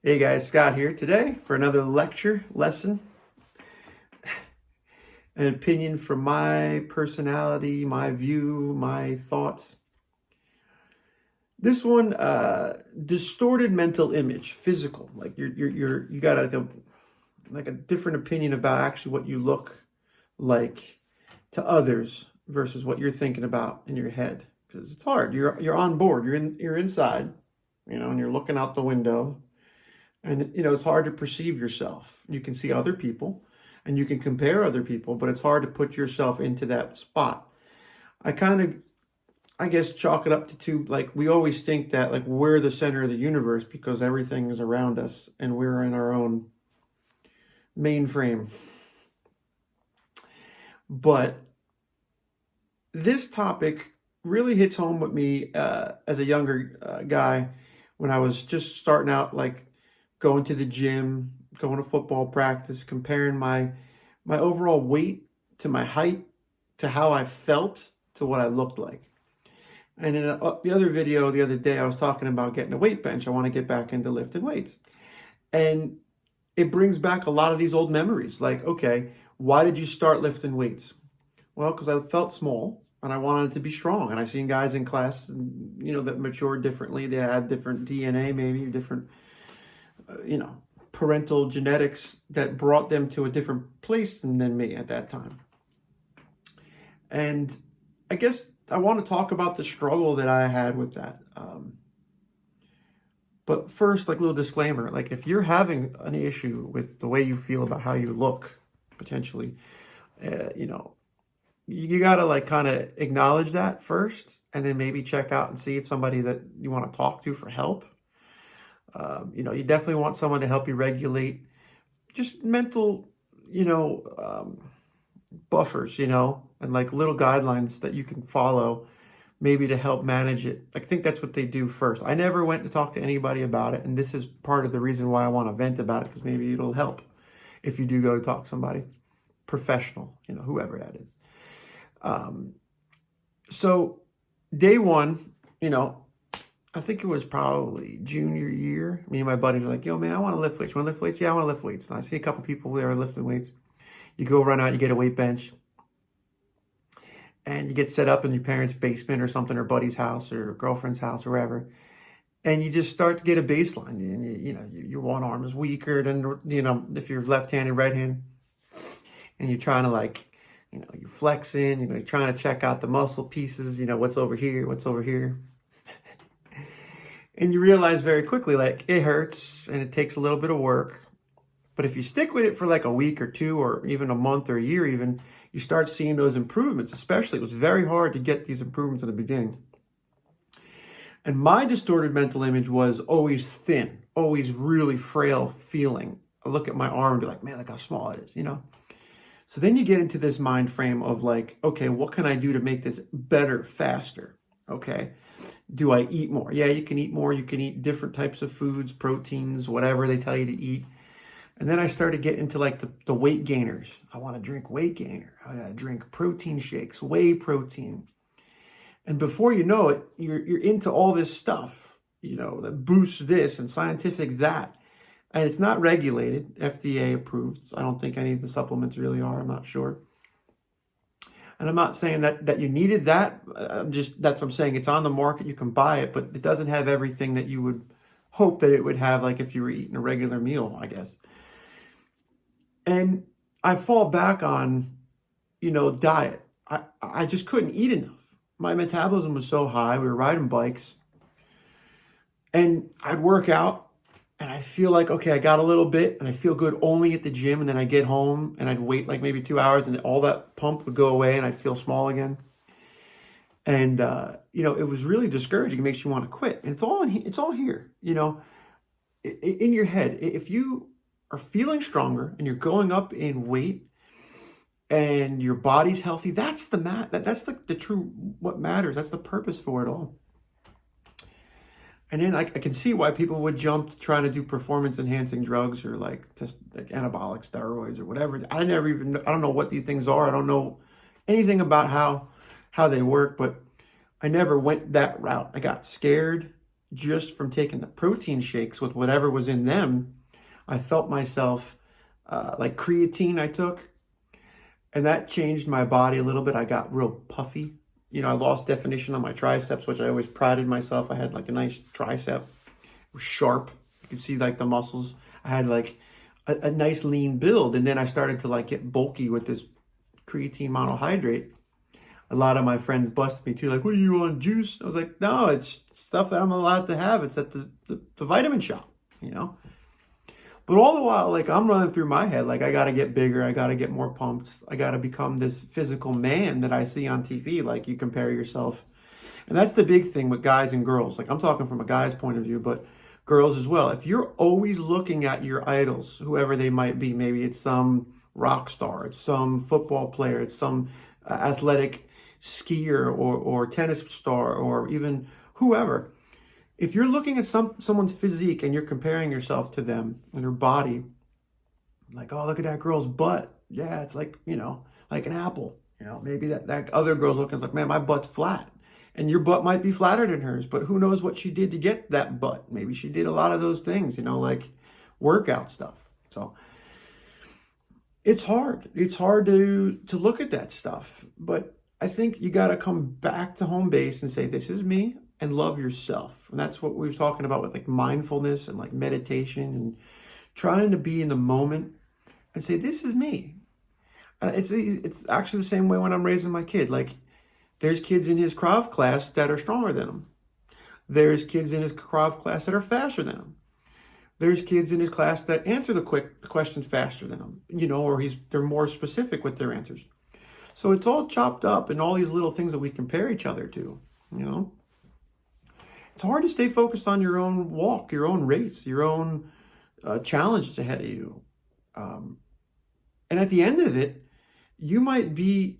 Hey guys, Scott here today for another lecture lesson, an opinion from my personality, my view, my thoughts. This one, distorted mental image, physical, like you got like a different opinion about actually what you look like to others versus what you're thinking about in your head. Because it's hard. You're on board. You're inside, and you're looking out the window. And it's hard to perceive yourself. You can see other people and you can compare other people, but it's hard to put yourself into that spot. I guess, chalk it up to two. Like, we always think that, like, we're the center of the universe because everything is around us and we're in our own mainframe. But this topic really hits home with me as a younger guy when I was just starting out, like, going to the gym, going to football practice, comparing my overall weight to my height, to how I felt, to what I looked like. And in the other video the other day, I was talking about getting a weight bench. I want to get back into lifting weights. And it brings back a lot of these old memories. Like, okay, why did you start lifting weights? Well, because I felt small and I wanted to be strong. And I've seen guys in class, that matured differently. They had different DNA, maybe different parental genetics that brought them to a different place than me at that time. And I guess I want to talk about the struggle that I had with that. But first, like, little disclaimer, like, if you're having an issue with the way you feel about how you look, potentially, you got to, like, kind of acknowledge that first, and then maybe check out and see if somebody that you want to talk to for help. You definitely want someone to help you regulate just mental, buffers, and like little guidelines that you can follow maybe to help manage it. I think that's what they do first. I never went to talk to anybody about it. And this is part of the reason why I want to vent about it, because maybe it'll help if you do go to talk to somebody professional, whoever that is. So day one, I think it was probably junior year. Me and my buddies were like, yo, man, I want to lift weights. You want to lift weights? Yeah, I want to lift weights. And I see a couple people there lifting weights. You go run out, you get a weight bench, and you get set up in your parents' basement or something, or buddy's house or girlfriend's house or wherever. And you just start to get a baseline. And your one arm is weaker than, if you're left-handed, right-handed. And you're trying to, like, you're flexing, you're trying to check out the muscle pieces, what's over here, what's over here. And you realize very quickly, like, it hurts and it takes a little bit of work. But if you stick with it for like a week or two, or even a month or a year even, you start seeing those improvements. Especially, it was very hard to get these improvements in the beginning. And my distorted mental image was always thin, always really frail feeling. I look at my arm and be like, man, look how small it is, So then you get into this mind frame of like, okay, what can I do to make this better, faster? Okay. Do I eat more? Yeah, you can eat more. You can eat different types of foods, proteins, whatever they tell you to eat. And then I started getting into like the weight gainers. I want to drink weight gainer. I gotta drink protein shakes, whey protein. And before you know it, you're into all this stuff, that boosts this and scientific that. And it's not regulated, FDA approved. I don't think any of the supplements really are. I'm not sure. And I'm not saying that you needed that. That's what I'm saying. It's on the market. You can buy it, but it doesn't have everything that you would hope that it would have, like if you were eating a regular meal, I guess. And I fall back on, diet. I just couldn't eat enough. My metabolism was so high. We were riding bikes. And I'd work out and I feel like, okay, I got a little bit and I feel good only at the gym. And then I get home and I'd wait like maybe 2 hours and all that pump would go away and I'd feel small again. And, it was really discouraging. It makes you want to quit. And it's all here, in your head. If you are feeling stronger and you're going up in weight and your body's healthy, that's that's like the true, what matters. That's the purpose for it all. And then I can see why people would jump to trying to do performance enhancing drugs or like anabolic steroids or whatever. I don't know what these things are. I don't know anything about how they work, but I never went that route. I got scared just from taking the protein shakes with whatever was in them. I felt myself, like creatine I took, and that changed my body a little bit. I got real puffy. I lost definition on my triceps, which I always prided myself. I had like a nice tricep. It was sharp. You could see like the muscles. I had like a nice lean build. And then I started to like get bulky with this creatine monohydrate. A lot of my friends busted me too. Like, what are you on, juice? I was like, no, it's stuff that I'm allowed to have. It's at the vitamin shop. But all the while, like, I'm running through my head, like, I got to get bigger. I got to get more pumped. I got to become this physical man that I see on TV. Like, you compare yourself. And that's the big thing with guys and girls. Like, I'm talking from a guy's point of view, but girls as well. If you're always looking at your idols, whoever they might be, maybe it's some rock star, it's some football player, it's some athletic skier or tennis star or even whoever. If you're looking at someone's physique and you're comparing yourself to them and their body, like, oh, look at that girl's butt. Yeah, it's like, like an apple. Maybe that other girl's looking like, man, my butt's flat. And your butt might be flatter than hers, but who knows what she did to get that butt. Maybe she did a lot of those things, like workout stuff. So it's hard. It's hard to look at that stuff. But I think you got to come back to home base and say, this is me. And love yourself. And that's what we were talking about with like mindfulness and like meditation and trying to be in the moment and say, this is me. It's actually the same way when I'm raising my kid. Like, there's kids in his Krav class that are stronger than him. There's kids in his Krav class that are faster than him. There's kids in his class that answer the questions faster than him, or they're more specific with their answers. So it's all chopped up in all these little things that we compare each other to. It's hard to stay focused on your own walk, your own race, your own challenge ahead of you. And at the end of it, you might be,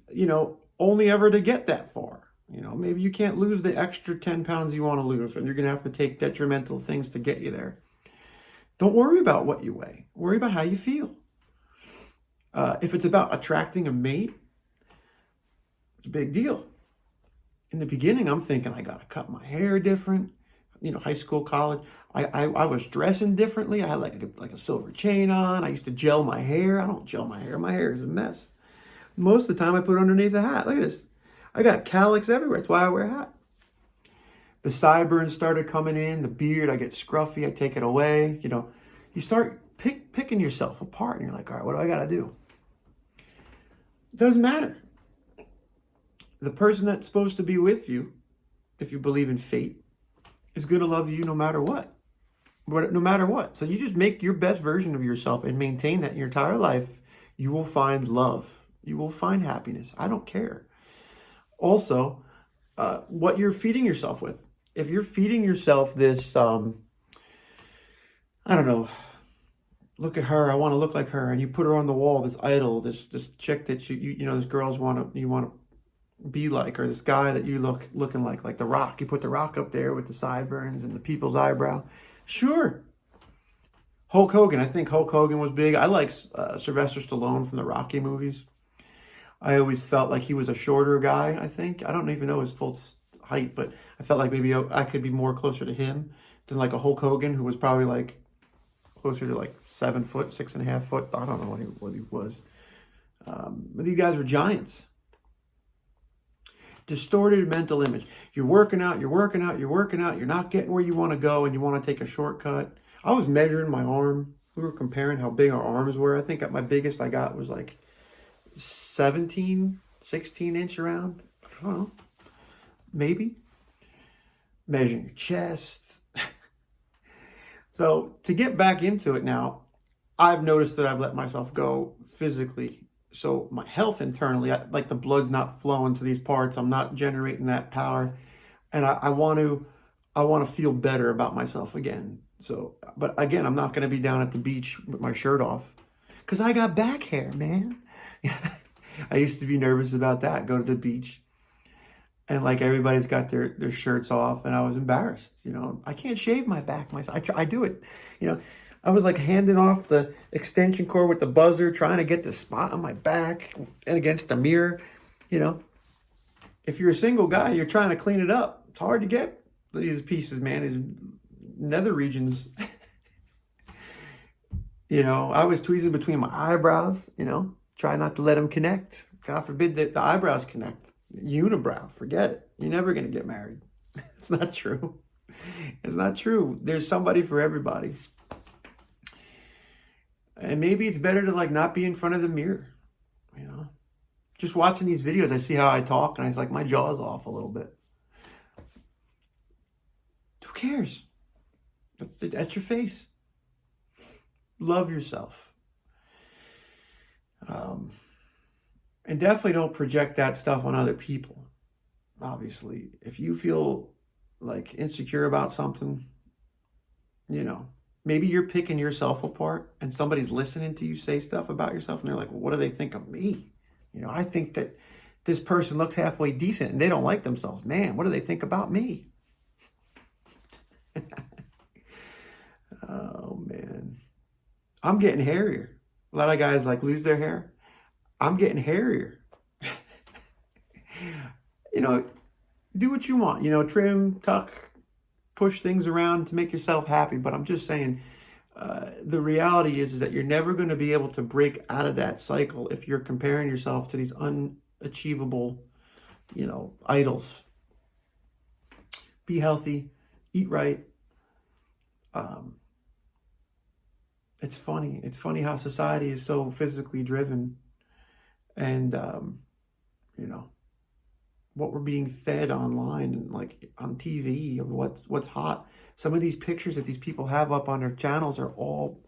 only ever to get that far. Maybe you can't lose the extra 10 pounds you want to lose, and you're going to have to take detrimental things to get you there. Don't worry about what you weigh. Worry about how you feel. If it's about attracting a mate, it's a big deal. In the beginning, I'm thinking I got to cut my hair different. High school, college, I was dressing differently. I had like a silver chain on. I used to gel my hair. I don't gel my hair. My hair is a mess. Most of the time I put it underneath a hat. Look at this. I got cowlicks everywhere. That's why I wear a hat. The sideburns started coming in. The beard, I get scruffy. I take it away. You start picking yourself apart. And you're like, all right, what do I got to do? It doesn't matter. The person that's supposed to be with you, if you believe in fate, is going to love you no matter what. No matter what. So you just make your best version of yourself and maintain that in your entire life. You will find love. You will find happiness. I don't care. Also, what you're feeding yourself with. If you're feeding yourself this, I don't know, look at her, I want to look like her, and you put her on the wall, this idol, this chick that this girls you want to be like, or this guy that you looking like The Rock. You put The Rock up there with the sideburns and the people's eyebrow. Sure. Hulk Hogan. I think Hulk Hogan was big. I like Sylvester Stallone from the Rocky movies. I always felt like he was a shorter guy, I think. I don't even know his full height, but I felt like maybe I could be more closer to him than like a Hulk Hogan, who was probably like closer to like 7 foot, 6.5 foot. I don't know what he was. But these guys were giants. Distorted mental image. You're working out. You're not getting where you want to go, and you want to take a shortcut. I was measuring my arm. We were comparing how big our arms were. I think at my biggest I got was like 16 inch around. I don't know. Maybe. Measuring your chest. So to get back into it now, I've noticed that I've let myself go physically. So my health internally, like the blood's not flowing to these parts. I'm not generating that power. And I want to feel better about myself again. So, but again, I'm not going to be down at the beach with my shirt off because I got back hair, man. I used to be nervous about that. Go to the beach and like everybody's got their shirts off, and I was embarrassed. I can't shave my back myself. I do it. I was like handing off the extension cord with the buzzer, trying to get the spot on my back and against the mirror. If you're a single guy, you're trying to clean it up. It's hard to get these pieces, man, his nether regions. You know, I was tweezing between my eyebrows, you know, try not to let them connect. God forbid that the eyebrows connect. Unibrow, forget it. You're never going to get married. It's not true. It's not true. There's somebody for everybody. And maybe it's better to like not be in front of the mirror, you know. Just watching these videos, I see how I talk, and I was like, my jaw's off a little bit. Who cares? That's your face. Love yourself. And definitely don't project that stuff on other people. Obviously, if you feel like insecure about something, you know, maybe you're picking yourself apart and somebody's listening to you say stuff about yourself and they're like, well, what do they think of me? You know, I think that this person looks halfway decent and they don't like themselves. Man, what do they think about me? Oh, man. I'm getting hairier. A lot of guys like lose their hair. I'm getting hairier. You know, do what you want. You know, trim, tuck, push things around to make yourself happy. But I'm just saying, the reality is that you're never going to be able to break out of that cycle if you're comparing yourself to these unachievable, you know, idols. Be healthy, eat right. It's funny. It's funny how society is so physically driven, and you know, what we're being fed online and like on TV of what's hot. Some of these pictures that these people have up on their channels are all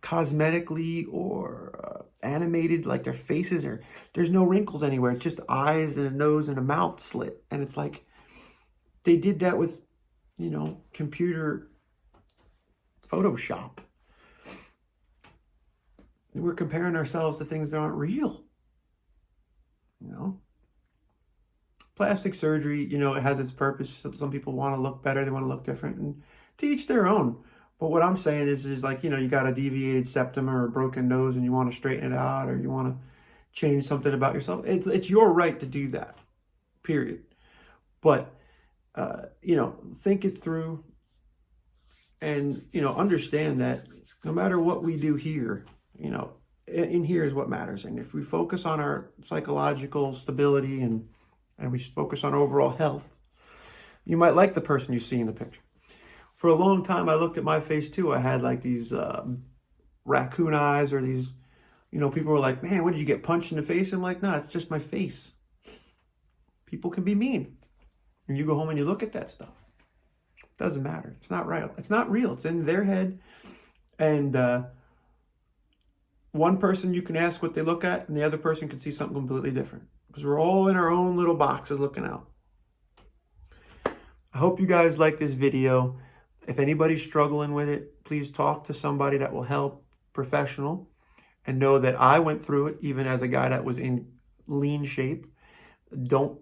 cosmetically or animated, like their faces are, there's no wrinkles anywhere. It's just eyes and a nose and a mouth slit. And it's like they did that with, you know, computer Photoshop. We're comparing ourselves to things that aren't real. You know, plastic surgery, you know, it has its purpose. Some people want to look better, they want to look different, and to each their own. But what I'm saying is like, you know, you got a deviated septum or a broken nose and you want to straighten it out, or you want to change something about yourself. It's your right to do that, period. But, you know, think it through and, you know, understand that no matter what we do here, you know, in here is what matters. And if we focus on our psychological stability and we focus on overall health, you might like the person you see in the picture. For a long time, I looked at my face too. I had like these raccoon eyes, or these, you know, people were like, man, what did you get, punched in the face? I'm like, no, it's just my face. People can be mean. And you go home and you look at that stuff. It doesn't matter. It's not real. It's not real. It's in their head. And one person you can ask what they look at, and the other person can see something completely different. Because we're all in our own little boxes looking out. I hope you guys like this video. If anybody's struggling with it, please talk to somebody that will help, professional, and know that I went through it even as a guy that was in lean shape. Don't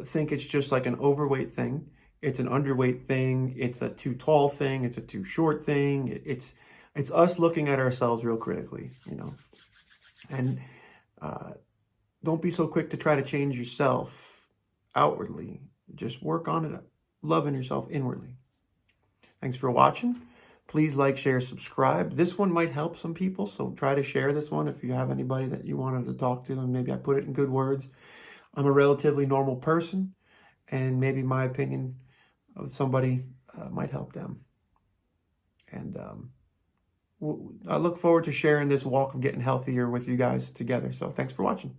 think it's just like an overweight thing. It's an underweight thing. It's a too tall thing. It's a too short thing. It's us looking at ourselves real critically, you know. And don't be so quick to try to change yourself outwardly. Just work on it, loving yourself inwardly. Thanks for watching. Please like, share, subscribe. This one might help some people, so try to share this one if you have anybody that you wanted to talk to, and maybe I put it in good words. I'm a relatively normal person, and maybe my opinion of somebody might help them. And I look forward to sharing this walk of getting healthier with you guys together. So thanks for watching.